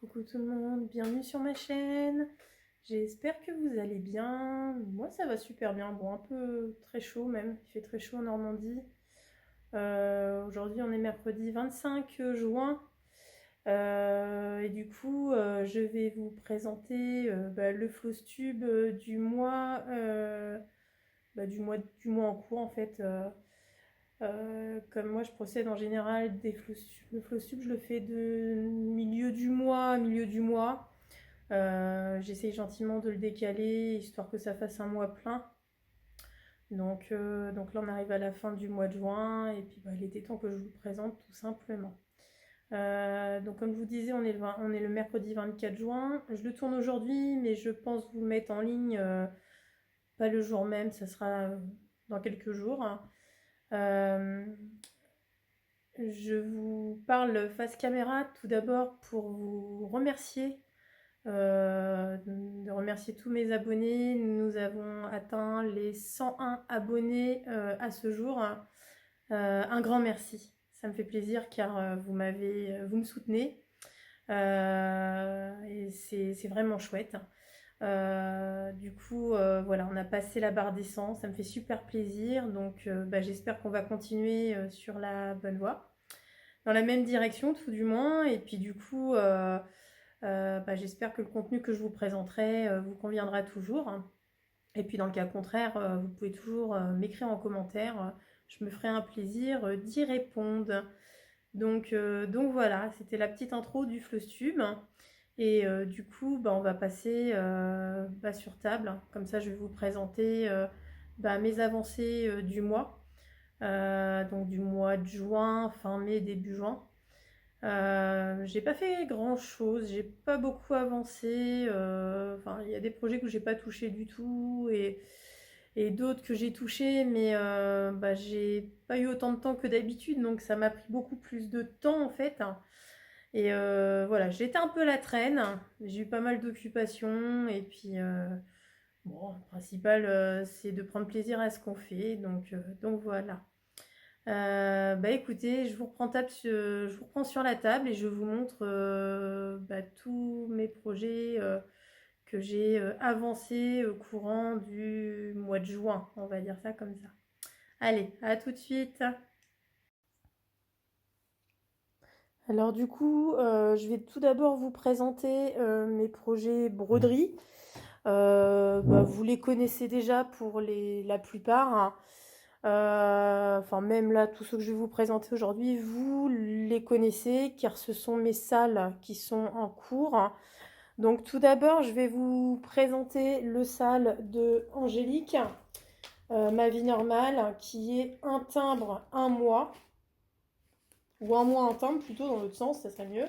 Coucou tout le monde, bienvenue sur ma chaîne. J'espère que vous allez bien. Moi ça va super bien. Bon, un peu très chaud même. Il fait très chaud en Normandie. Aujourd'hui on est mercredi 25 juin. Et du coup je vais vous présenter le floss tube du mois en cours en fait. Comme moi je procède en général le floss tube je le fais de milieu du mois à milieu du mois. J'essaye gentiment de le décaler, histoire que ça fasse un mois plein. Donc là, on arrive à la fin du mois de juin, et puis il était temps que je vous le présente tout simplement. Donc comme je vous disais, on est le mercredi 24 juin. Je le tourne aujourd'hui, mais je pense vous le mettre en ligne, pas le jour même, ça sera dans quelques jours. Euh, je vous parle face caméra tout d'abord pour vous remercier, de remercier tous mes abonnés. Nous avons atteint les 101 abonnés à ce jour. Un grand merci. Ça me fait plaisir car vous me soutenez et c'est vraiment chouette. Du coup, voilà, on a passé la barre des 100. Ça me fait super plaisir. Donc, j'espère qu'on va continuer sur la bonne voie, dans la même direction tout du moins. Et puis du coup, j'espère que le contenu que je vous présenterai vous conviendra toujours. Et puis dans le cas contraire, vous pouvez toujours m'écrire en commentaire. Je me ferai un plaisir d'y répondre. Donc voilà, c'était la petite intro du FlowStube. Et du coup, on va passer sur table. Comme ça, je vais vous présenter mes avancées du mois. Donc du mois de juin, fin mai, début juin. J'ai pas fait grand chose, j'ai pas beaucoup avancé. Enfin, il y a des projets que j'ai pas touché du tout et d'autres que j'ai touchés, mais j'ai pas eu autant de temps que d'habitude, donc ça m'a pris beaucoup plus de temps en fait. Et voilà, j'étais un peu à la traîne, j'ai eu pas mal d'occupations et puis bon, le principal c'est de prendre plaisir à ce qu'on fait, donc voilà. Écoutez, je vous reprends sur la table et je vous montre tous mes projets que j'ai avancés au courant du mois de juin, on va dire ça comme ça. Allez, à tout de suite. Alors du coup, je vais tout d'abord vous présenter mes projets broderie. Vous les connaissez déjà pour la plupart, hein. Enfin même là, tous ceux que je vais vous présenter aujourd'hui, vous les connaissez car ce sont mes salles qui sont en cours. Donc tout d'abord, je vais vous présenter le salle de Angélique, ma vie normale, qui est un timbre, un mois, ou un mois, un timbre plutôt dans l'autre sens, ça serait mieux.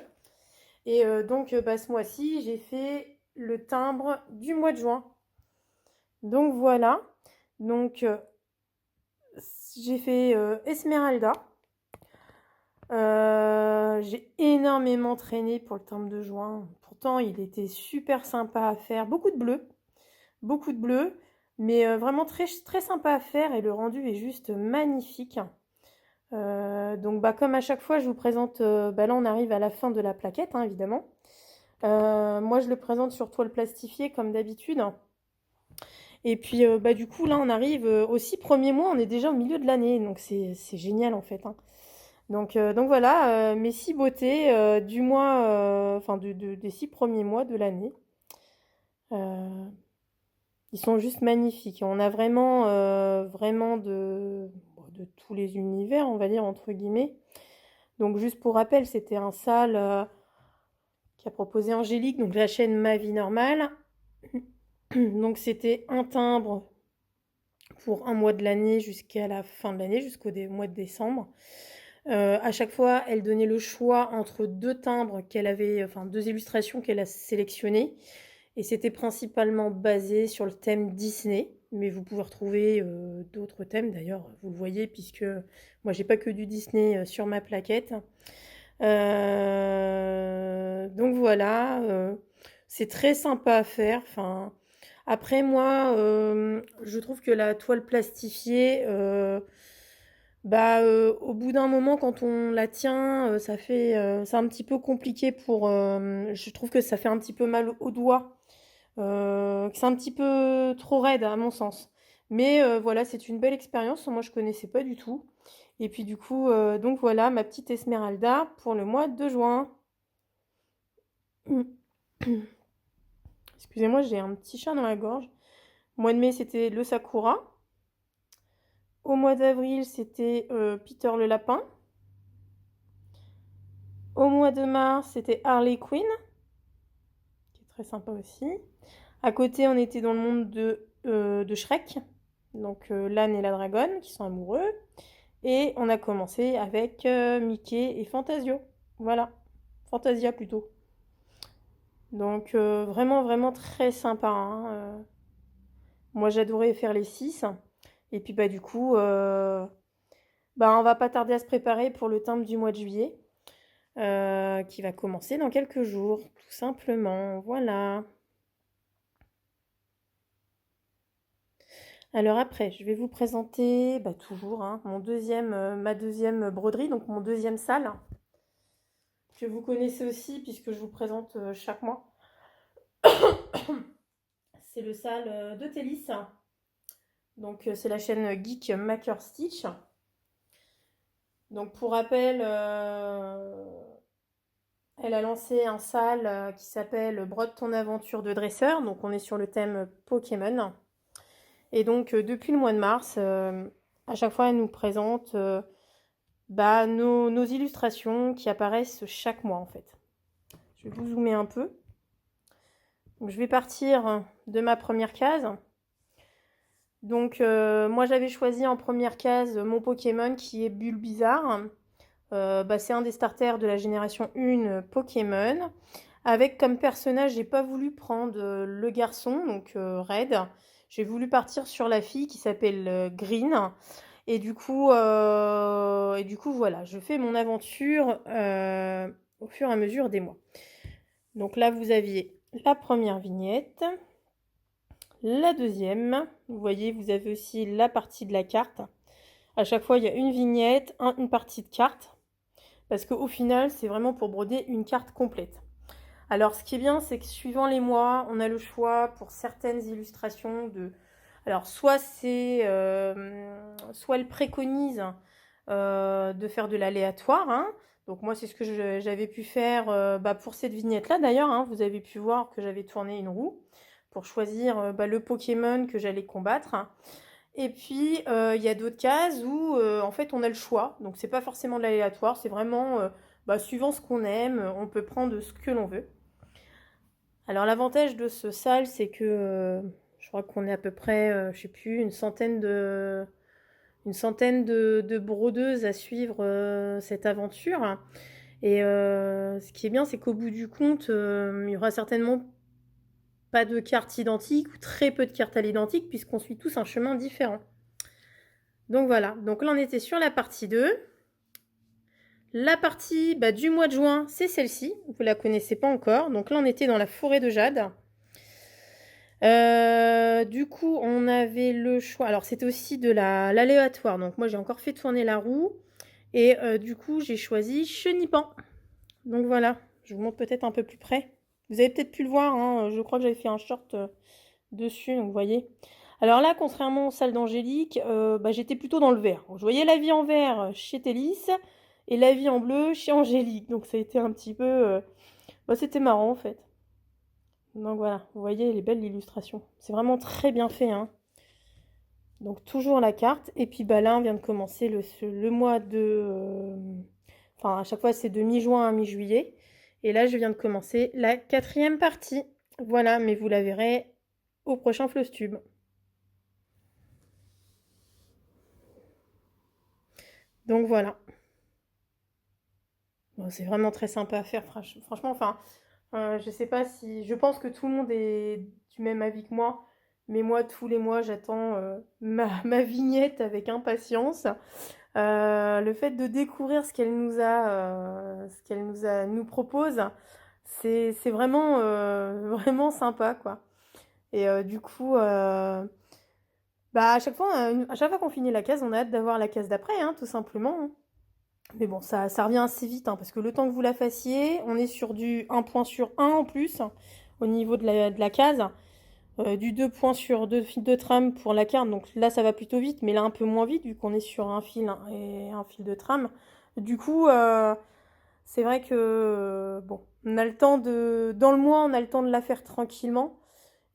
Et ce mois-ci, j'ai fait le timbre du mois de juin. Donc voilà, donc j'ai fait Esmeralda. J'ai énormément traîné pour le timbre de juin. Pourtant, il était super sympa à faire. Beaucoup de bleu, mais vraiment très, très sympa à faire et le rendu est juste magnifique. Comme à chaque fois, je vous présente. Là, on arrive à la fin de la plaquette, hein, évidemment. Moi, je le présente sur toile plastifiée comme d'habitude. Et puis, du coup, là, on arrive aussi premier mois, on est déjà au milieu de l'année, donc c'est génial en fait, hein. Donc voilà, mes 6 beautés du mois, des 6 premiers mois de l'année. Euh, Ils sont juste magnifiques. On a vraiment de tous les univers, on va dire, entre guillemets. Donc juste pour rappel, c'était un sale qui a proposé Angélique, donc la chaîne Ma Vie Normale. Donc c'était un timbre pour un mois de l'année jusqu'à la fin de l'année, jusqu'au mois de décembre. À chaque fois, elle donnait le choix entre deux timbres qu'elle avait, enfin deux illustrations qu'elle a sélectionnées. Et c'était principalement basé sur le thème Disney. Mais vous pouvez retrouver d'autres thèmes, d'ailleurs, vous le voyez, puisque moi, j'ai pas que du Disney sur ma plaquette. Donc voilà, c'est très sympa à faire. Enfin, après, moi, je trouve que la toile plastifiée, Bah, au bout d'un moment, quand on la tient, c'est un petit peu compliqué je trouve que ça fait un petit peu mal aux doigts, que c'est un petit peu trop raide à mon sens. Mais voilà, c'est une belle expérience, moi je connaissais pas du tout. Et puis du coup, donc voilà ma petite Esmeralda pour le mois de juin. Excusez-moi, j'ai un petit chat dans la gorge. Au mois de mai, c'était le Sakura. Au mois d'avril, c'était Peter le lapin. Au mois de mars, c'était Harley Quinn, qui est très sympa aussi. À côté, on était dans le monde de Shrek, donc l'âne et la dragonne qui sont amoureux. Et on a commencé avec Mickey et Fantasio. Voilà, Fantasia plutôt. Donc vraiment, vraiment très sympa, hein. Moi, j'adorais faire les 6. Et puis bah du coup, bah, on va pas tarder à se préparer pour le timbre du mois de juillet, qui va commencer dans quelques jours, tout simplement. Voilà. Alors après, je vais vous présenter, bah, toujours, hein, ma deuxième broderie, donc mon deuxième salle, que vous connaissez aussi puisque je vous présente chaque mois. C'est le salle de Télis. Donc c'est la chaîne Geek Maker Stitch. Donc pour rappel, elle a lancé un salle qui s'appelle Brode ton aventure de dresseur. Donc on est sur le thème Pokémon. Et donc depuis le mois de mars, à chaque fois elle nous présente bah, nos illustrations qui apparaissent chaque mois en fait. Je vais vous zoomer un peu. Donc, je vais partir de ma première case. Donc moi j'avais choisi en première case mon Pokémon qui est Bulbizarre. Bah, c'est un des starters de la génération 1 Pokémon. Avec comme personnage, j'ai pas voulu prendre le garçon, donc Red. J'ai voulu partir sur la fille qui s'appelle Green. Et du coup, voilà, je fais mon aventure au fur et à mesure des mois. Donc là, vous aviez la première vignette, la deuxième. Vous voyez, vous avez aussi la partie de la carte. À chaque fois, il y a une vignette, une partie de carte. Parce qu'au final, c'est vraiment pour broder une carte complète. Alors, ce qui est bien, c'est que suivant les mois, on a le choix pour certaines illustrations de... Alors, soit elle préconise de faire de l'aléatoire, hein. Donc moi, c'est ce que j'avais pu faire bah, pour cette vignette-là. D'ailleurs, hein, vous avez pu voir que j'avais tourné une roue pour choisir bah, le Pokémon que j'allais combattre. Et puis, il y a d'autres cases où, en fait, on a le choix. Donc, c'est pas forcément de l'aléatoire, c'est vraiment, bah, suivant ce qu'on aime, on peut prendre ce que l'on veut. Alors, l'avantage de ce salle, c'est que je crois qu'on est à peu près, je sais plus, une centaine de brodeuses à suivre cette aventure. Et ce qui est bien, c'est qu'au bout du compte, il y aura certainement pas de cartes identiques ou très peu de cartes à l'identique puisqu'on suit tous un chemin différent. Donc voilà, donc là on était sur la partie 2. La partie bah, du mois de juin, c'est celle-ci. Vous ne la connaissez pas encore. Donc là on était dans la forêt de jade. Du coup, on avait le choix. Alors, c'était aussi de l'aléatoire. Donc, moi, j'ai encore fait tourner la roue. Et du coup, j'ai choisi Chenipan. Donc, voilà. Je vous montre peut-être un peu plus près. Vous avez peut-être pu le voir, hein. Je crois que j'avais fait un short dessus. Donc, vous voyez. Alors là, contrairement aux salles d'Angélique, bah, j'étais plutôt dans le vert. Je voyais la vie en vert chez Télis et la vie en bleu chez Angélique. Donc, ça a été un petit peu... bah, c'était marrant, en fait. Donc voilà, vous voyez, elle est belle l'illustration. C'est vraiment très bien fait, hein. Donc toujours la carte. Et puis bah là, on vient de commencer le mois de... Enfin, à chaque fois, c'est de mi-juin à mi-juillet. Et là, je viens de commencer la 4e partie. Voilà, mais vous la verrez au prochain Flostube. Donc voilà. Bon, c'est vraiment très sympa à faire, franchement. Enfin, je sais pas si... Je pense que tout le monde est du même avis que moi. Mais moi, tous les mois, j'attends ma vignette avec impatience. Le fait de découvrir ce qu'elle nous propose, c'est vraiment, vraiment sympa, quoi. Et du coup, Bah, à chaque fois qu'on finit la case, on a hâte d'avoir la case d'après, hein, tout simplement, hein. Mais bon, ça revient assez vite, hein, parce que le temps que vous la fassiez, on est sur du 1 point sur 1 en plus, au niveau de la case. Du 2 points sur 2 fils de trame pour la carte, donc là ça va plutôt vite, mais là un peu moins vite vu qu'on est sur un fil et un fil de trame. Du coup, c'est vrai que bon, on a le temps de, dans le mois, on a le temps de la faire tranquillement.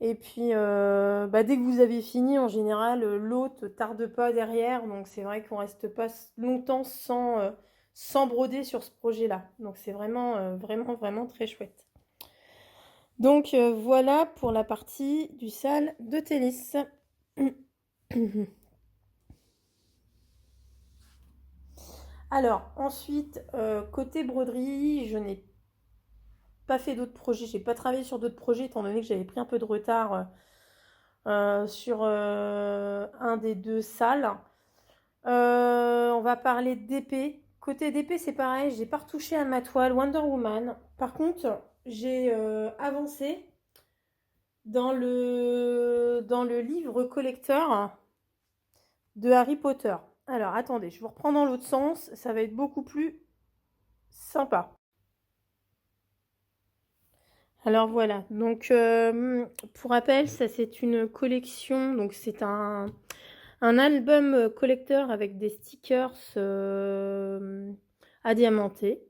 Et puis, bah, dès que vous avez fini, en général, l'autre tarde pas derrière, donc c'est vrai qu'on reste pas longtemps sans broder sur ce projet-là. Donc c'est vraiment, vraiment très chouette. Donc voilà pour la partie du salle de Télis. Alors ensuite, côté broderie, je n'ai pas fait d'autres projets, j'ai pas travaillé sur d'autres projets étant donné que j'avais pris un peu de retard sur un des deux salles. On va parler d'épée. Côté d'épée, c'est pareil, j'ai pas retouché à ma toile Wonder Woman. Par contre, j'ai avancé dans le livre collector de Harry Potter. Alors, attendez, je vous reprends dans l'autre sens, ça va être beaucoup plus sympa. Alors voilà, donc pour rappel, ça c'est une collection, donc c'est un album collector avec des stickers à diamanter.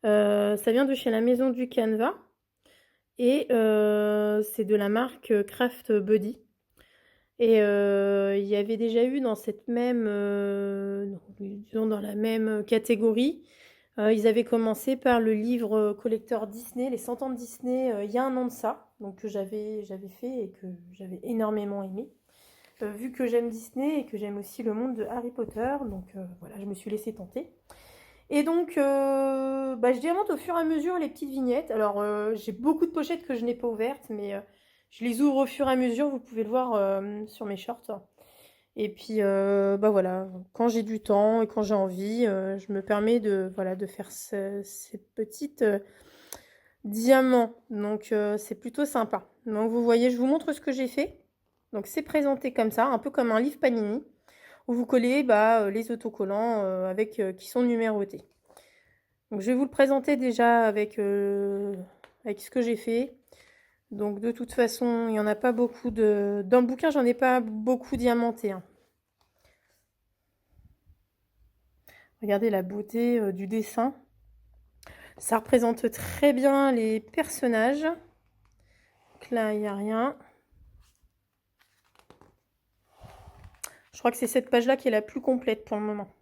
Ça vient de chez la maison du Canva et c'est de la marque Craft Buddy. Et il y avait déjà eu dans cette même, disons dans la même catégorie, ils avaient commencé par le livre collector Disney, les 100 ans de Disney, il y a un an de ça, donc que j'avais fait et que j'avais énormément aimé. Vu que j'aime Disney et que j'aime aussi le monde de Harry Potter, donc voilà, je me suis laissée tenter. Et donc, bah, je diamante au fur et à mesure les petites vignettes. Alors, j'ai beaucoup de pochettes que je n'ai pas ouvertes, mais je les ouvre au fur et à mesure, vous pouvez le voir sur mes shorts. Et puis, bah voilà, quand j'ai du temps et quand j'ai envie, je me permets de, voilà, de faire ces petites diamants. Donc, c'est plutôt sympa. Donc, vous voyez, je vous montre ce que j'ai fait. Donc, c'est présenté comme ça, un peu comme un livre Panini, où vous collez bah, les autocollants qui sont numérotés. Donc, je vais vous le présenter déjà avec ce que j'ai fait. Donc, de toute façon, il n'y en a pas beaucoup de... Dans le bouquin, j'en ai pas beaucoup diamanté, hein. Regardez la beauté du dessin. Ça représente très bien les personnages. Donc là, il n'y a rien. Je crois que c'est cette page-là qui est la plus complète pour le moment.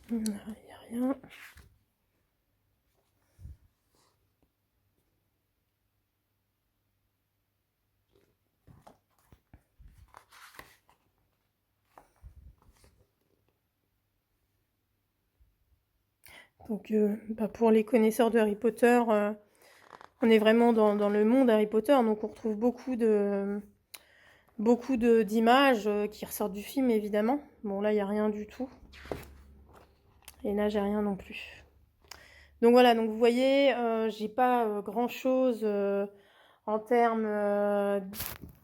Il n'y a rien. Donc, bah pour les connaisseurs de Harry Potter, on est vraiment dans le monde Harry Potter, donc on retrouve beaucoup d'images qui ressortent du film, évidemment. Bon, là, il n'y a rien du tout. Et là, j'ai rien non plus. Donc voilà, donc vous voyez, j'ai pas grand-chose en termes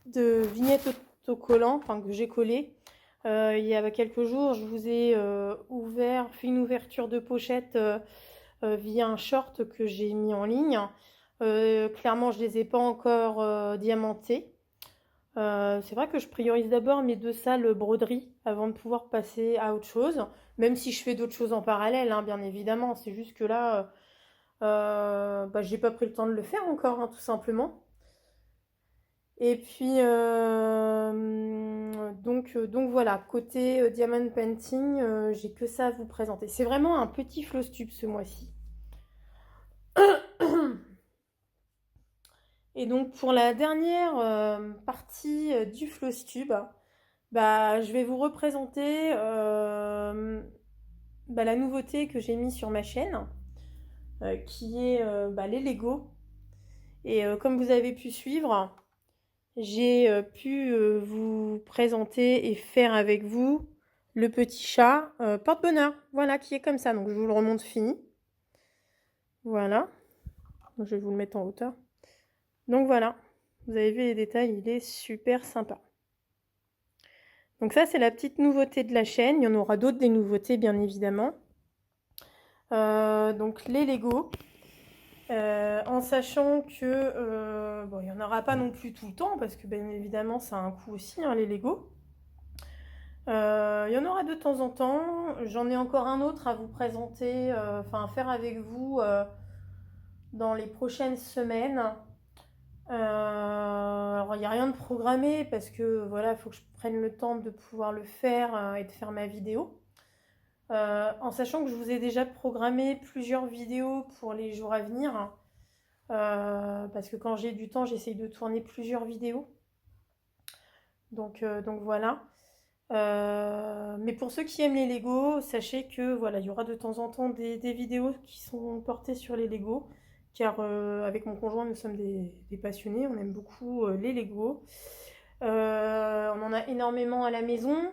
de vignettes autocollants, enfin que j'ai collé. Il y a quelques jours, je vous ai fait une ouverture de pochette via un short que j'ai mis en ligne. Clairement, je les ai pas encore diamantés. C'est vrai que je priorise d'abord mes deux salles broderie avant de pouvoir passer à autre chose, même si je fais d'autres choses en parallèle, hein, bien évidemment. C'est juste que là, bah, j'ai pas pris le temps de le faire encore, hein, tout simplement. Et puis, donc voilà, côté Diamond Painting, j'ai que ça à vous présenter. C'est vraiment un petit floss tube ce mois-ci. Et donc pour la dernière partie du floss tube, bah, je vais vous représenter bah, la nouveauté que j'ai mis sur ma chaîne, qui est bah, les Lego. Et comme vous avez pu suivre, j'ai pu vous présenter et faire avec vous le petit chat porte-bonheur, voilà, qui est comme ça. Donc je vous le remonte fini. Voilà. Je vais vous le mettre en hauteur. Donc voilà, vous avez vu les détails, il est super sympa. Donc ça, c'est la petite nouveauté de la chaîne. Il y en aura d'autres des nouveautés, bien évidemment. Donc les Lego. En sachant que, bon, il n'y en aura pas non plus tout le temps, parce que bien évidemment, ça a un coût aussi, hein, les Lego. Il y en aura de temps en temps. J'en ai encore un autre à vous présenter, enfin à faire avec vous dans les prochaines semaines. Alors il n'y a rien de programmé parce que voilà, il faut que je prenne le temps de pouvoir le faire et de faire ma vidéo. En sachant que je vous ai déjà programmé plusieurs vidéos pour les jours à venir. Parce que quand j'ai du temps, j'essaye de tourner plusieurs vidéos. Donc voilà. Mais pour ceux qui aiment les Lego, sachez que voilà, il y aura de temps en temps des vidéos qui sont portées sur les Lego, car avec mon conjoint, nous sommes des passionnés, on aime beaucoup les Lego. On en a énormément à la maison,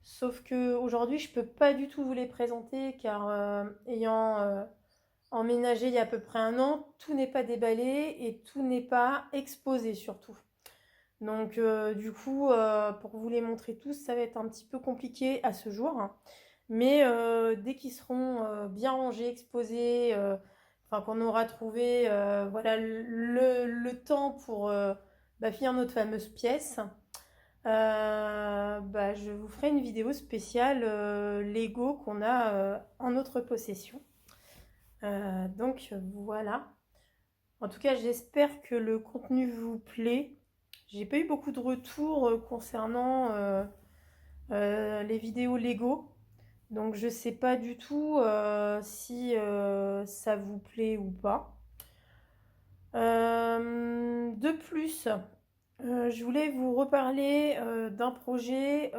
sauf que aujourd'hui, je peux pas du tout vous les présenter, car ayant emménagé il y a à peu près un an, tout n'est pas déballé et tout n'est pas exposé surtout. Donc du coup, pour vous les montrer tous, ça va être un petit peu compliqué à ce jour. Mais dès qu'ils seront bien rangés, exposés, enfin qu'on aura trouvé voilà, le temps pour finir notre fameuse pièce, je vous ferai une vidéo spéciale Lego qu'on a en notre possession. Donc voilà. En tout cas, j'espère que le contenu vous plaît. J'ai pas eu beaucoup de retours concernant les vidéos Lego. Donc je sais pas du tout si ça vous plaît ou pas. De plus, je voulais vous reparler d'un projet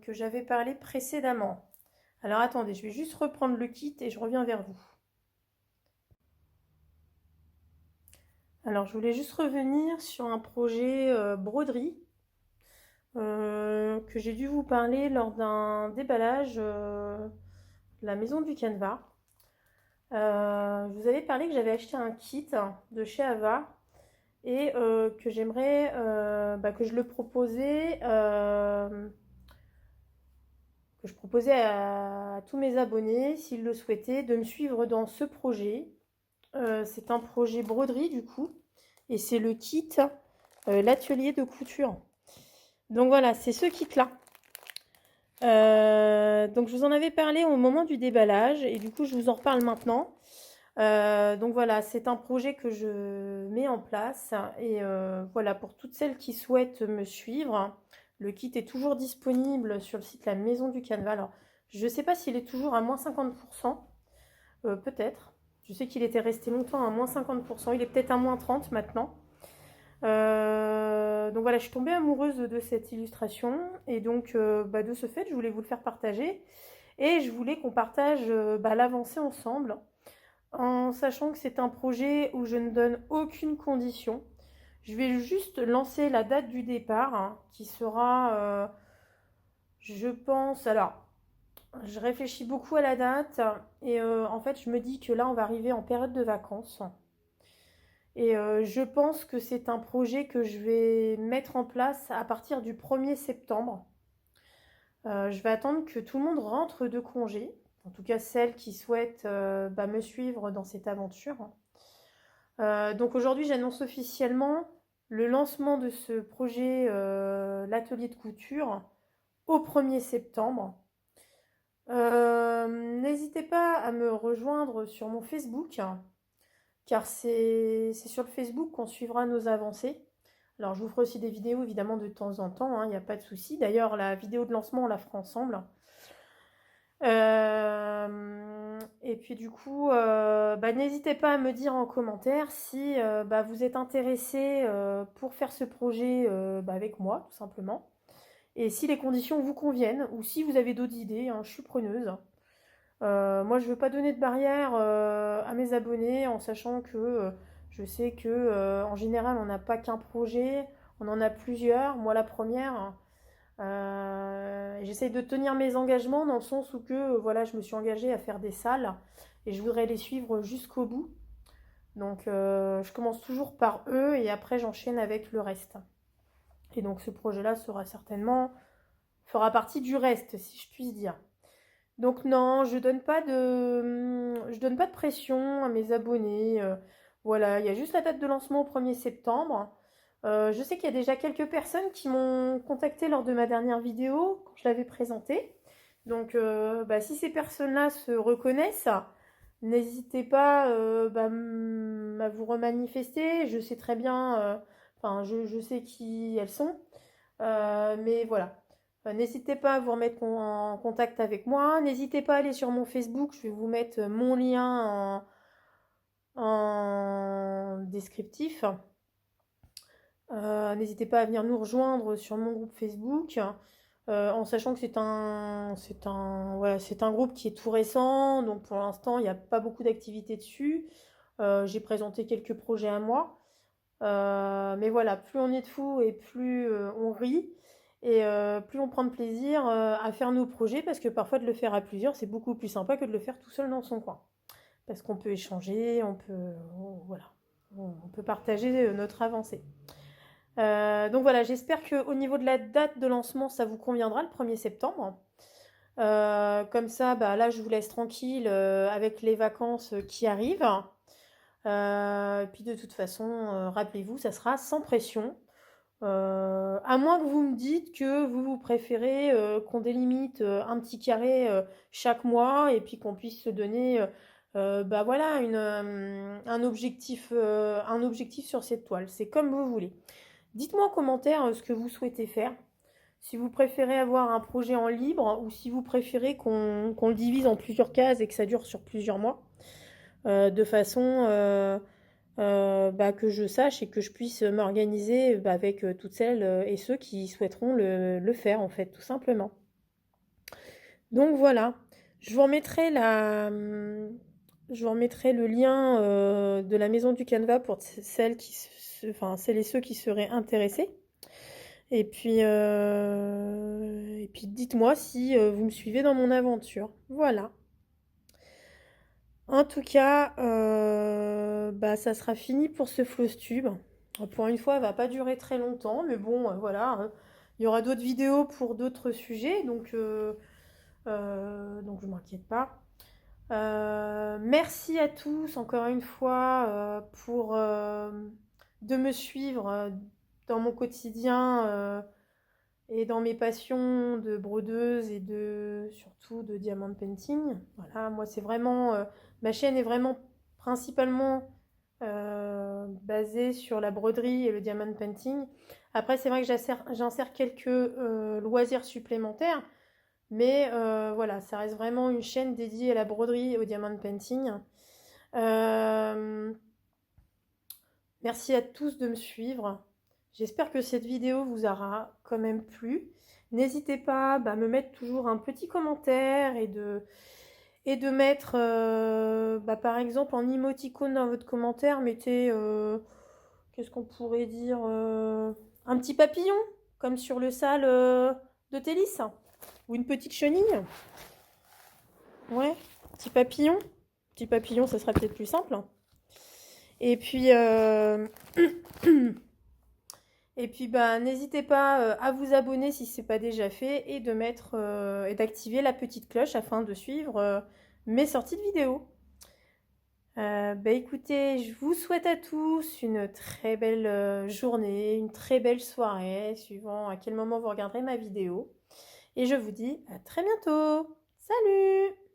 que j'avais parlé précédemment. Alors attendez, je vais juste reprendre le kit et je reviens vers vous. Alors, je voulais juste revenir sur un projet broderie que j'ai dû vous parler lors d'un déballage de la maison du canevas. Je vous avais parlé que j'avais acheté un kit de chez Ava et que j'aimerais que je le proposais à tous mes abonnés s'ils le souhaitaient de me suivre dans ce projet. C'est un projet broderie du coup et c'est le kit l'atelier de couture. Donc voilà, c'est ce kit là. Donc je vous en avais parlé au moment du déballage et du coup je vous en reparle maintenant. Donc voilà, c'est un projet que je mets en place et voilà, pour toutes celles qui souhaitent me suivre, le kit est toujours disponible sur le site La Maison du Canevas. Alors je ne sais pas s'il est toujours à moins 50%, peut-être. Je sais qu'il était resté longtemps à moins 50%, il est peut-être à moins 30 maintenant. Donc voilà, je suis tombée amoureuse de cette illustration et donc de ce fait, je voulais vous le faire partager et je voulais qu'on partage l'avancée ensemble en sachant que c'est un projet où je ne donne aucune condition. Je vais juste lancer la date du départ qui sera, je pense, alors je réfléchis beaucoup à la date et en fait je me dis que là on va arriver en période de vacances. Et je pense que c'est un projet que je vais mettre en place à partir du 1er septembre. Je vais attendre que tout le monde rentre de congé, en tout cas celles qui souhaitent me suivre dans cette aventure. Donc aujourd'hui, j'annonce officiellement le lancement de ce projet, l'atelier de couture, au 1er septembre. N'hésitez pas à me rejoindre sur mon Facebook, car c'est sur le Facebook qu'on suivra nos avancées. Alors je vous ferai aussi des vidéos évidemment de temps en temps, il n'y a pas de souci. D'ailleurs la vidéo de lancement on la fera ensemble. Et puis du coup, n'hésitez pas à me dire en commentaire si vous êtes intéressé pour faire ce projet avec moi tout simplement. Et si les conditions vous conviennent ou si vous avez d'autres idées, je suis preneuse. Moi, je ne veux pas donner de barrière à mes abonnés en sachant que je sais que en général, on n'a pas qu'un projet, on en a plusieurs. Moi, la première, J'essaye de tenir mes engagements dans le sens où que, voilà, je me suis engagée à faire des salles et je voudrais les suivre jusqu'au bout. Donc, je commence toujours par eux et après, j'enchaîne avec le reste. Et donc, ce projet-là fera partie du reste, si je puis dire. Donc non, je donne pas de pression à mes abonnés. Voilà, il y a juste la date de lancement au 1er septembre. Je sais qu'il y a déjà quelques personnes qui m'ont contacté lors de ma dernière vidéo quand je l'avais présentée. Donc si ces personnes-là se reconnaissent, n'hésitez pas à vous remanifester. Je sais très bien, je sais qui elles sont. Mais voilà. N'hésitez pas à vous remettre en contact avec moi. N'hésitez pas à aller sur mon Facebook. Je vais vous mettre mon lien en descriptif. N'hésitez pas à venir nous rejoindre sur mon groupe Facebook. En sachant que c'est un groupe qui est tout récent. Donc pour l'instant, il n'y a pas beaucoup d'activités dessus. J'ai présenté quelques projets à moi. Mais voilà, plus on est de fous et plus on rit. Et plus on prend de plaisir à faire nos projets, parce que parfois de le faire à plusieurs, c'est beaucoup plus sympa que de le faire tout seul dans son coin. Parce qu'on peut échanger, on peut partager notre avancée. Donc voilà, j'espère qu'au niveau de la date de lancement, ça vous conviendra le 1er septembre. Comme ça, là, je vous laisse tranquille avec les vacances qui arrivent. Et puis de toute façon, rappelez-vous, ça sera sans pression. À moins que vous me dites que vous préférez qu'on délimite un petit carré chaque mois et puis qu'on puisse se donner un objectif sur cette toile. C'est comme vous voulez. Dites-moi en commentaire ce que vous souhaitez faire. Si vous préférez avoir un projet en libre ou si vous préférez qu'on le divise en plusieurs cases et que ça dure sur plusieurs mois. De façon que je sache et que je puisse m'organiser avec toutes celles et ceux qui souhaiteront le faire, en fait, tout simplement. Donc voilà, je vous remettrai le lien de la maison du Canva pour celles et ceux qui seraient intéressés. Et puis dites-moi si vous me suivez dans mon aventure. Voilà. En tout cas, ça sera fini pour ce Flowstube. Pour une fois, elle va pas durer très longtemps, mais bon, voilà. Il y aura d'autres vidéos pour d'autres sujets, donc je m'inquiète pas. Merci à tous encore une fois de me suivre dans mon quotidien et dans mes passions de brodeuse et surtout de diamant painting. Voilà, moi c'est vraiment ma chaîne est vraiment principalement basée sur la broderie et le diamond painting. Après, c'est vrai que j'insère quelques loisirs supplémentaires, mais voilà, ça reste vraiment une chaîne dédiée à la broderie et au diamond painting. Merci à tous de me suivre. J'espère que cette vidéo vous aura quand même plu. N'hésitez pas à me mettre toujours un petit commentaire et de mettre, par exemple, en émoticône dans votre commentaire, mettez, qu'est-ce qu'on pourrait dire, un petit papillon, comme sur le sale de Télis, ou une petite chenille. Ouais, petit papillon. Petit papillon, ça serait peut-être plus simple. Et puis, n'hésitez pas à vous abonner si ce n'est pas déjà fait et et d'activer la petite cloche afin de suivre mes sorties de vidéos. Écoutez, je vous souhaite à tous une très belle journée, une très belle soirée, suivant à quel moment vous regarderez ma vidéo. Et je vous dis à très bientôt. Salut!